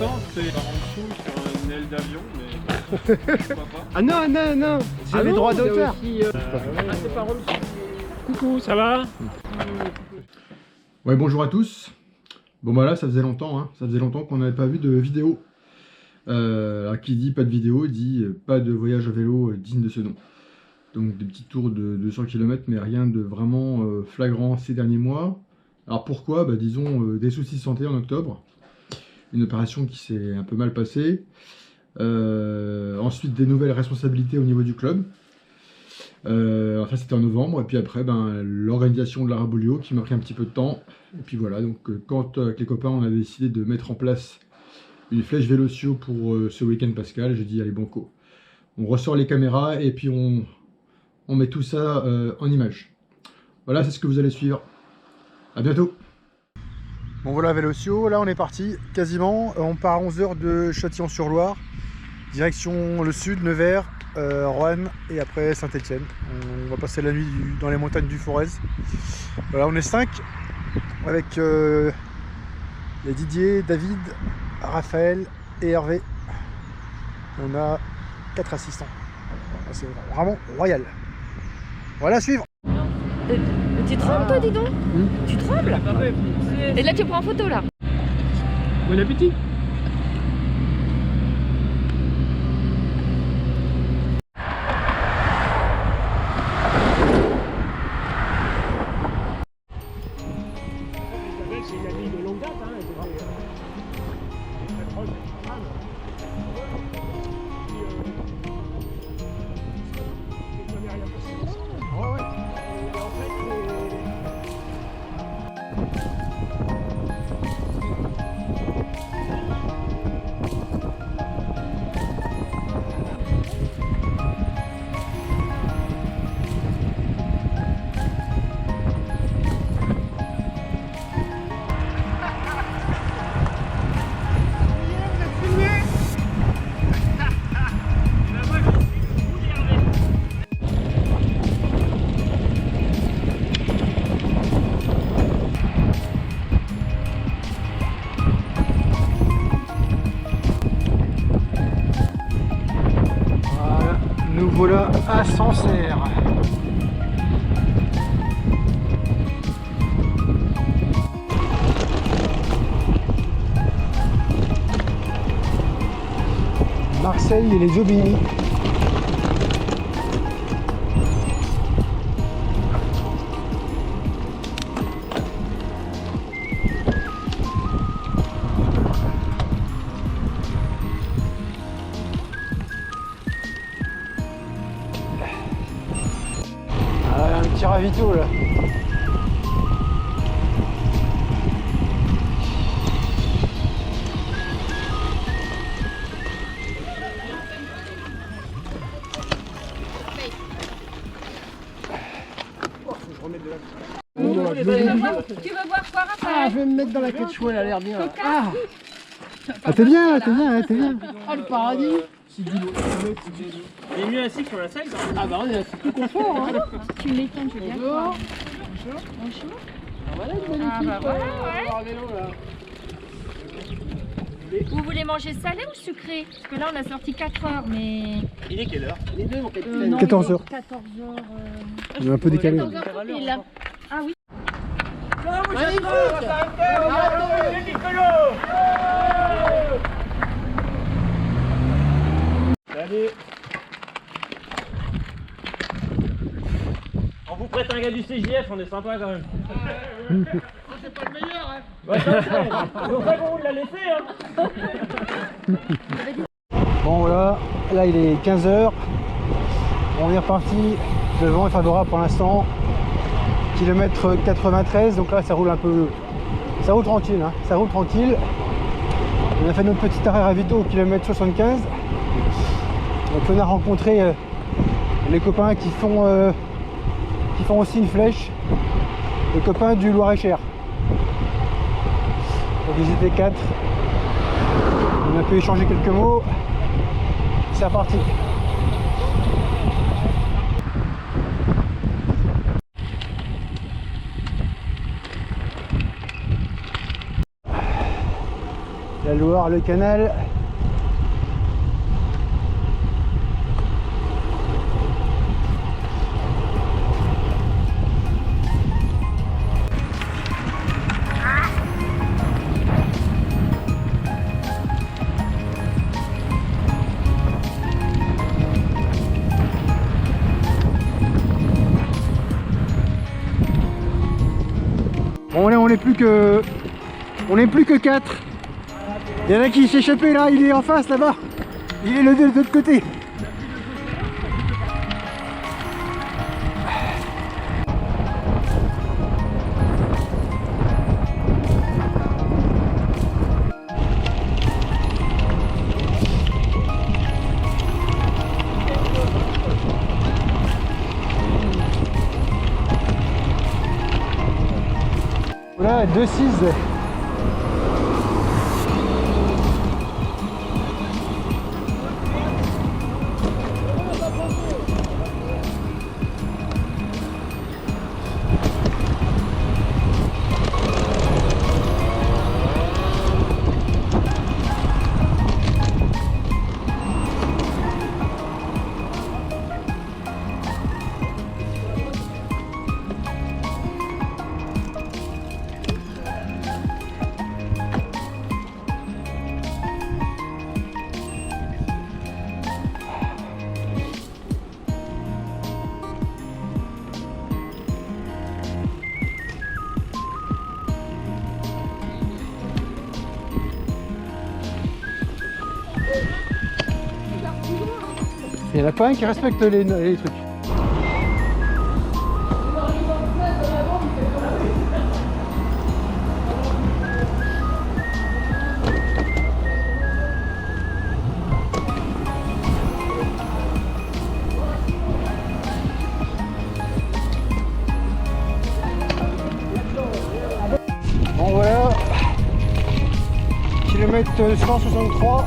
l'instant, c'est par en dessous sur une aile d'avion, mais pourquoi pas. Ah non, non, non, c'est les droits d'auteur. Ah, c'est par en dessous. Coucou, ça va? Ouais, bonjour à tous. Bon bah là, ça faisait longtemps, hein. Ça faisait longtemps qu'on n'avait pas vu de vidéo. Alors qui dit pas de vidéo, dit pas de voyage à vélo digne de ce nom. Donc des petits tours de 200 km, mais rien de vraiment flagrant ces derniers mois. Alors pourquoi? Bah disons des soucis de santé en octobre. Une opération qui s'est un peu mal passée. Ensuite des nouvelles responsabilités au niveau du club. Alors ça c'était en novembre, et puis après l'organisation de la Rabolio qui m'a pris un petit peu de temps. Et puis voilà, donc quand avec les copains on a décidé de mettre en place une flèche Vélocio pour ce week-end pascal, j'ai dit allez banco. On ressort les caméras et puis on met tout ça en image. Voilà, c'est ce que vous allez suivre. À bientôt. Bon voilà Vélocio, là on est parti quasiment. On part à 11 h de Châtillon-sur-Loire, direction le sud, Nevers, Roanne et après Saint-Étienne. On va passer la nuit dans les montagnes du Forez. Voilà, on est 5 avec les Didier, David, Raphaël et Hervé. On a 4 assistants. C'est vraiment royal. Voilà, à suivre. Tu trembles toi, dis donc. Tu trembles. Et là tu prends en photo là. Bon appétit. C'est une amie de longue date, hein. Elle était très proche, pas mal. Il jamais rien passé. Ouais, ouais. Et en fait, Nous voilà à Sancerre. Marseille et les Aubigny. Un petit ravito là. Tu veux boire quoi, Raphaël? ah, je vais me mettre dans la quechua, elle a l'air bien. Ah, T'es bien, t'es bien, t'es bien. ah, le paradis. C'est du lot. Il est mieux assis que sur la selle. Ah bah c'est plus confort, hein. Tu m'étonnes, je veux bien Bonjour. croire. Bonjour. Bonjour. Ah, voilà une bonne équipe. bah voilà, ouais. À vélo, là. Vous voulez manger salé ou sucré? Parce que là on a sorti 4 heures, mais... Il est quelle heure? Les deux, mon capitaine. non, 14 heures. 14 heures. On est un peu décalé. 14 heures pile. Ah oui. Magnifique. Allez. On vous prête un gars du CJF, on est sympa quand même. C'est pas le meilleur, hein. Ouais, c'est pour ça qu'on vous l'a laissé, hein. Bon voilà, là il est 15 h. On est reparti. Le vent est favorable pour l'instant. Kilomètre 93, donc là ça roule un peu. Ça roule tranquille, hein. Ça roule tranquille. On a fait notre petit arrêt ravito au kilomètre 75. Donc on a rencontré les copains qui font aussi une flèche. Les copains du Loir-et-Cher. Donc ils étaient 4. On a pu échanger quelques mots. C'est reparti. voir le canal. Bon là on n'est plus que 4. Il y en a qui s'est échappé là, il est en face là-bas. Il est de l'autre côté. Voilà, 2-6. Il n'y en a pas un qui respecte les trucs. Bon voilà, kilomètre 163,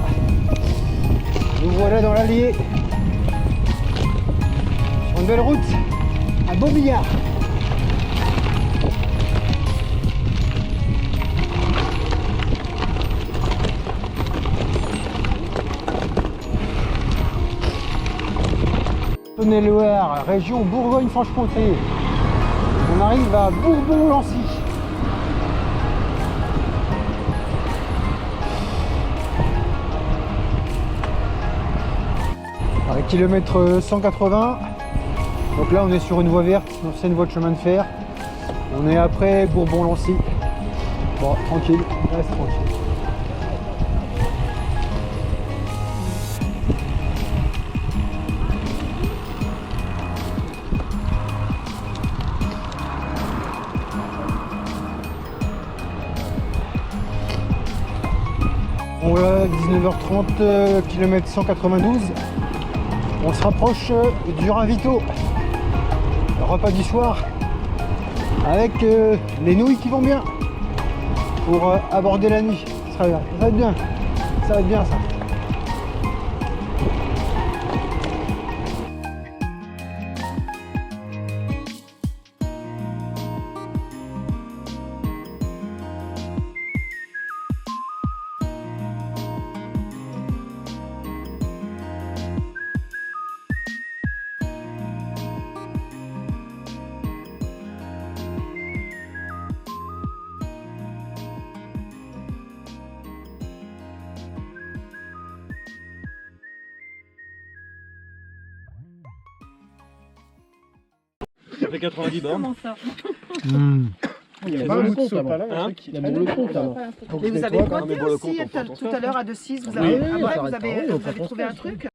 nous voilà dans l'Allier. Une belle route à Beaubillard. Saône-et-Loire, région Bourgogne-Franche-Comté. On arrive à Bourbon-Lancy. À kilomètre 180. Donc là on est sur une voie verte, c'est une voie de chemin de fer. On est après Bourbon-Lancy. Bon, tranquille, on reste tranquille. Bon voilà, 19h30, kilomètre 192. On se rapproche du ravito. Repas du soir avec les nouilles qui vont bien pour aborder la nuit. Ça va être bien, ça va être bien ça. Ça fait 90 bornes. Comment ça? Il y a pas le compte là-bas. Il y a le compte là-bas. Et vous avez pointé aussi tout à l'heure à 2,6, vous avez, vous avez trouvé un truc?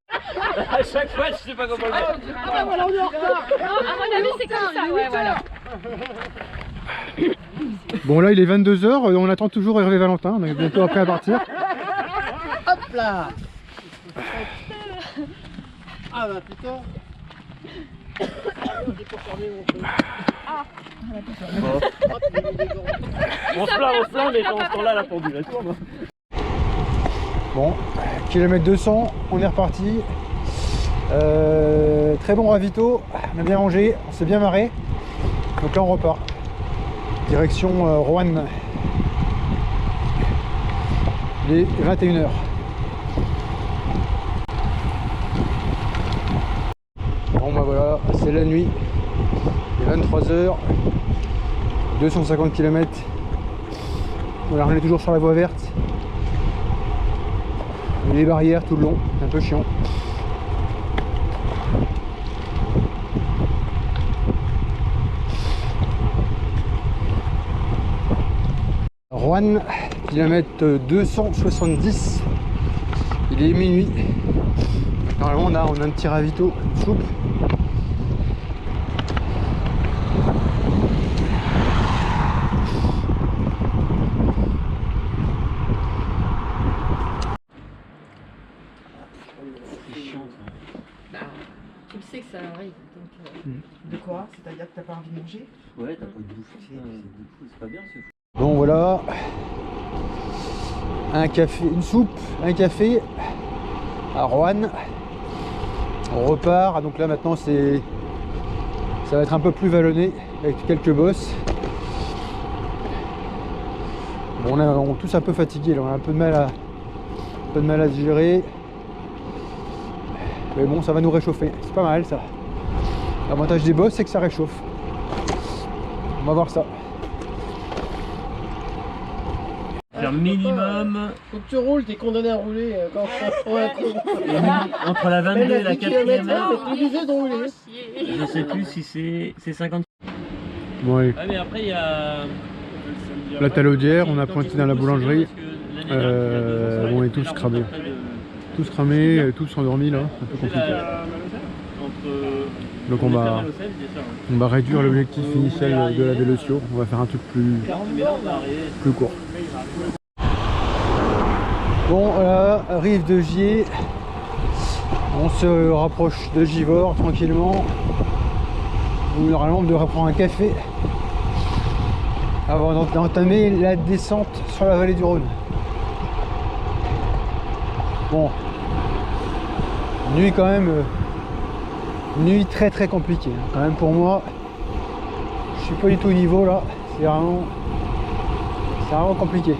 À chaque fois, je sais pas comment le faire. Ah voilà, on est en retard. À mon avis, c'est comme ça, ouais, voilà. Bon là il est 22h, on attend toujours Hervé Valentin, on est bientôt après à partir. Hop là. Ah bah putain. On se plaint, mais pendant ce temps-là, la pendule, elle tourne. Bon, kilomètre 200, on est reparti. Très bon ravito, on a bien mangé, on s'est bien marré. Donc là on repart. Direction Roanne. Il est 21h. Bon bah voilà, c'est la nuit. Il est 23h. 250 km. Voilà, on est toujours sur la voie verte. Il y a des barrières tout le long, c'est un peu chiant. Roanne, kilomètre 270. Il est minuit. Normalement on a un petit ravito, une soupe. Tu le sais que ça arrive. De quoi? C'est-à-dire que t'as pas envie de manger? Ouais, t'as pas de bouffe, c'est pas bien ce fou. Bon voilà, un café, une soupe, un café à Roanne. On repart, donc là maintenant ça va être un peu plus vallonné avec quelques bosses. Bon, on est tous un peu fatigués, là, on a un peu de mal à digérer. Mais bon, ça va nous réchauffer, c'est pas mal ça. L'avantage des bosses, c'est que ça réchauffe. On va voir ça. Faire minimum. Faut que tu roules, t'es condamné à rouler quand on prend un coup. Entre la 22 et la 4e heure, t'es obligé de rouler. je sais plus si c'est 50. Ouais. Ouais, mais après il y a. La talaudière, on a pointé dans la boulangerie. On est tous cramés. Tous cramés, tous endormis là, un peu compliqué. Donc on va réduire l'objectif initial de la Véloccio, on va faire un truc plus court. Bon voilà, rive de Gier, on se rapproche de Givors tranquillement, où normalement on devrait prendre un café avant d'entamer la descente sur la vallée du Rhône. Bon, nuit quand même, nuit très compliquée quand même pour moi. Je suis pas du tout au niveau là, c'est vraiment compliqué.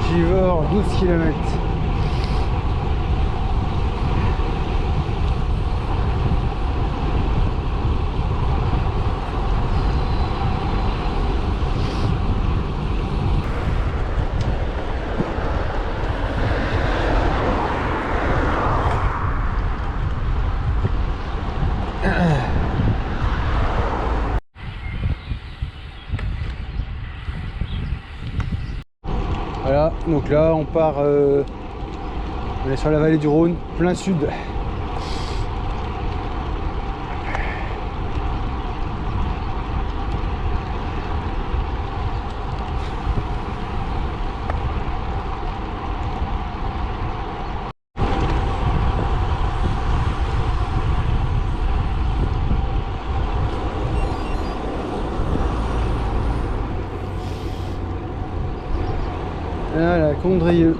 Givors, 12 km. Voilà, donc là on part, on est sur la vallée du Rhône, plein sud. Voilà, Condrieu.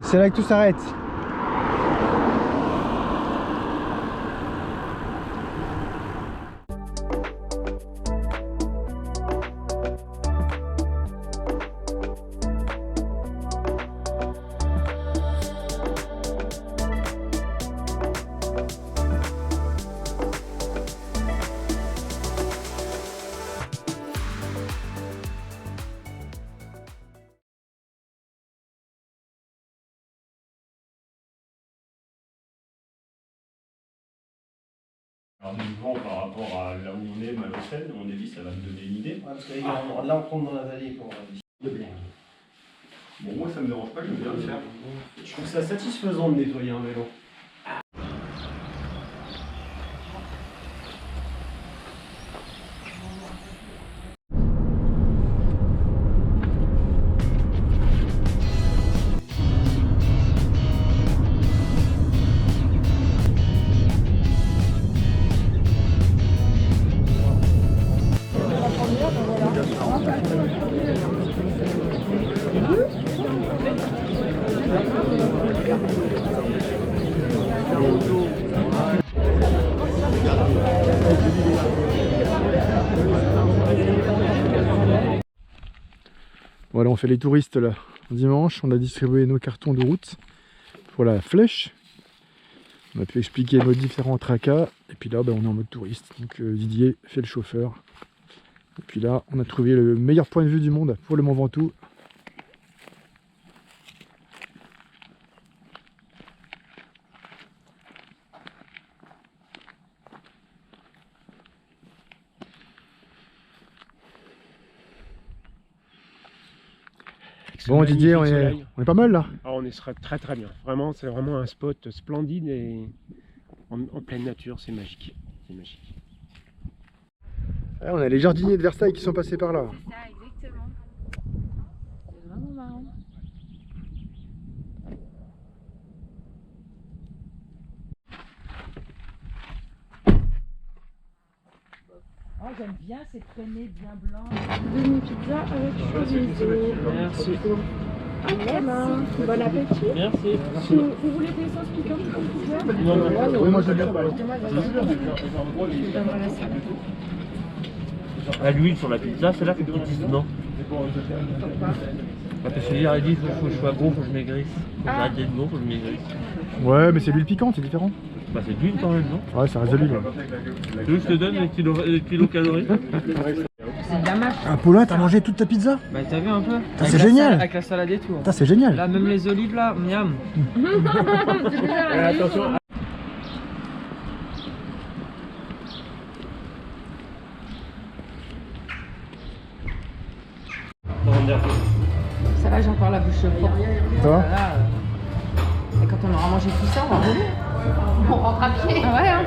C'est là que tout s'arrête. Alors du vent par rapport à là où on est, Malocène, à mon avis, ça va me donner une idée. Parce que là, on tombe dans la vallée pour de bien. Bon, moi, ça me dérange pas, j'aime bien le faire. Je trouve ça satisfaisant de nettoyer un vélo. Voilà, on fait les touristes là. Dimanche, on a distribué nos cartons de route pour la flèche. On a pu expliquer nos différents tracas. Et puis là, ben, on est en mode touriste. Donc Didier fait le chauffeur. Et puis là, on a trouvé le meilleur point de vue du monde pour le Mont Ventoux. Bon Didier, on est pas mal là. Ah, on est très très bien. Vraiment, c'est vraiment un spot splendide et en pleine nature, c'est magique. C'est magique. Ah, on a les jardiniers de Versailles qui sont passés par là. C'est ça, exactement. C'est vraiment marrant. Oh, j'aime bien ces traînées bien blanches. Demi-pizza avec chorizo. Merci. Bon appétit. Merci. Vous voulez des sauces piquantes comme pizza? Oui, moi je veux bien. À l'huile sur la pizza, c'est là que tu dis non. Parce que hier, elle dit faut que je sois gros, faut que je maigrisse. Faut que j'arrête d'être gros, faut que je maigrisse. Ouais, mais c'est l'huile piquante, c'est différent. Bah c'est de l'huile quand même, non? Ouais, ça reste de l'huile. Tu veux que je te donne les kilocalories? C'est de la mâche. Ah, Paulin, t'as mangé toute ta pizza? Bah t'as vu un peu? C'est génial. Avec la salade et tout. Putain, c'est génial. Là même les olives là, miam. Attention. Ça va, j'ai encore la bouche propre. Ça va? Voilà, et quand on aura mangé tout ça, on va rouler. On rentre à pied. Ah ouais, hein.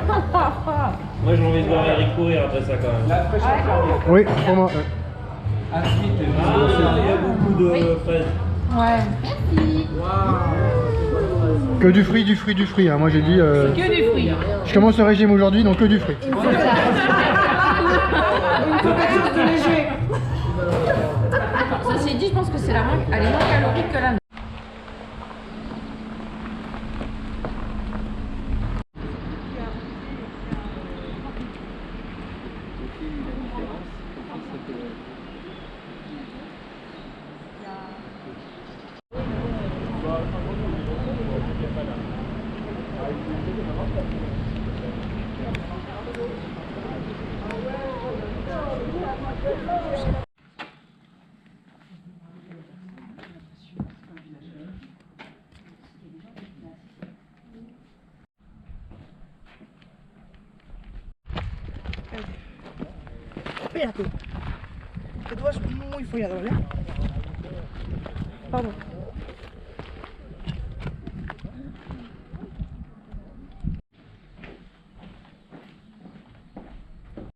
Moi j'ai envie de voir Eric courir après ça quand même. Oui, pour moi. Ah, il y a beaucoup de fraises. Ouais. Merci. Que du fruit. Hein. Moi j'ai dit. Que du fruit. Je commence le régime aujourd'hui, donc que du fruit. Il me faut quelque chose de léger. Ceci dit, je pense que c'est la moins, elle est moins calorique que la nôtre. Espérate. Que tú vas muy follado, ¿vale? Vamos.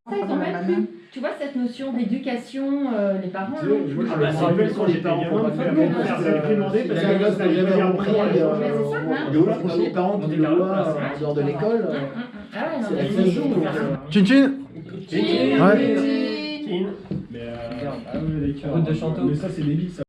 Ça, ils ont même plus. Tu vois cette notion d'éducation, les parents. Je me rappelle quand j'étais gamin, on m'avait demandé parce que j'avais appris Les parents qui le voient en dehors de l'école, c'est la joue. Chin chin. Ouais. Mais Route de Chanteau. mais ça c'est débile ça.